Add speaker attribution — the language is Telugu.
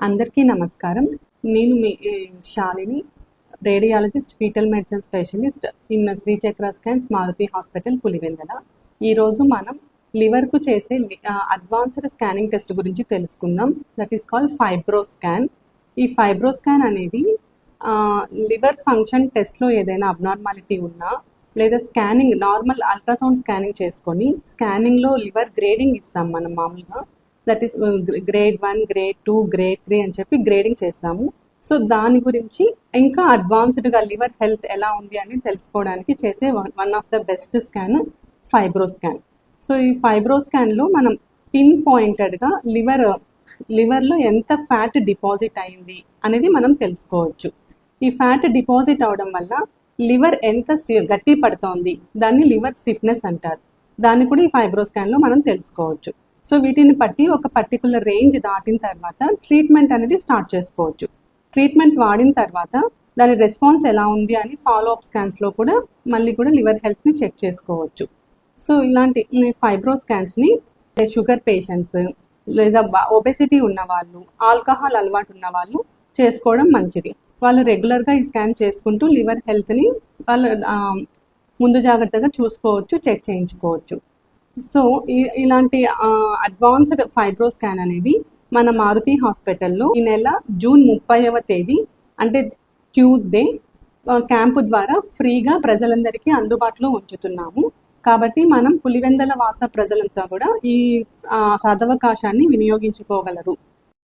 Speaker 1: అందరికీ నమస్కారం. నేను మీ Shalini, radiologist, fetal medicine specialist in Sri Chakra scans, Maruti hospital, Pulivendula. ఈరోజు మనం లివర్కు చేసే అడ్వాన్స్డ్ స్కానింగ్ టెస్ట్ గురించి తెలుసుకుందాం. That is called fibro scan. ఈ ఫైబ్రో స్కాన్ అనేది లివర్ ఫంక్షన్ టెస్ట్లో ఏదైనా అబ్నార్మాలిటీ ఉన్నా లేదా స్కానింగ్ నార్మల్ అల్ట్రాసౌండ్ స్కానింగ్ చేసుకొని స్కానింగ్లో లివర్ గ్రేడింగ్ ఇస్తాం మనం మామూలుగా. That is grade 1, grade 2, grade 3 అని చెప్పి గ్రేడింగ్ చేస్తాము. సో దాని గురించి ఇంకా అడ్వాన్స్డ్గా లివర్ హెల్త్ ఎలా ఉంది అని తెలుసుకోవడానికి చేసే one of the best scan fibro scan. So ఈ ఫైబ్రో స్కాన్లో మనం పిన్ పాయింటెడ్గా లివర్లో ఎంత ఫ్యాట్ డిపాజిట్ అయింది అనేది మనం తెలుసుకోవచ్చు. ఈ ఫ్యాట్ డిపాజిట్ అవడం వల్ల లివర్ ఎంత గట్టి పడుతోంది, దాన్ని లివర్ స్టిఫ్నెస్ అంటారు. దాన్ని కూడా ఈ ఫైబ్రో స్కాన్లో మనం తెలుసుకోవచ్చు. సో వీటిని బట్టి ఒక పర్టికులర్ రేంజ్ దాటిన తర్వాత ట్రీట్మెంట్ అనేది స్టార్ట్ చేసుకోవచ్చు. ట్రీట్మెంట్ వాడిన తర్వాత దాని రెస్పాన్స్ ఎలా ఉంది అని ఫాలోఅప్ స్కాన్స్లో కూడా మళ్ళీ కూడా లివర్ హెల్త్ని చెక్ చేసుకోవచ్చు. సో ఇలాంటి ఫైబ్రో స్కాన్స్ని షుగర్ పేషెంట్స్ లేదా ఒబెసిటీ ఉన్నవాళ్ళు, ఆల్కహాల్ అలవాటు ఉన్న వాళ్ళు చేసుకోవడం మంచిది. వాళ్ళు రెగ్యులర్గా ఈ స్కాన్ చేసుకుంటూ లివర్ హెల్త్ని వాళ్ళు ముందు జాగ్రత్తగా చూసుకోవచ్చు, చెక్ చేయించుకోవచ్చు. సో ఇలాంటి అడ్వాన్స్డ్ ఫైబ్రో స్కాన్ అనేది మన మారుతి హాస్పిటల్లో ఈ నెల జూన్ 30వ తేదీ అంటే ట్యూస్డే క్యాంపు ద్వారా ఫ్రీగా ప్రజలందరికీ అందుబాటులో ఉంచుతున్నాము. కాబట్టి మనం పులివెందుల వాస ప్రజలంతా కూడా ఈ సదవకాశాన్ని వినియోగించుకోగలరు.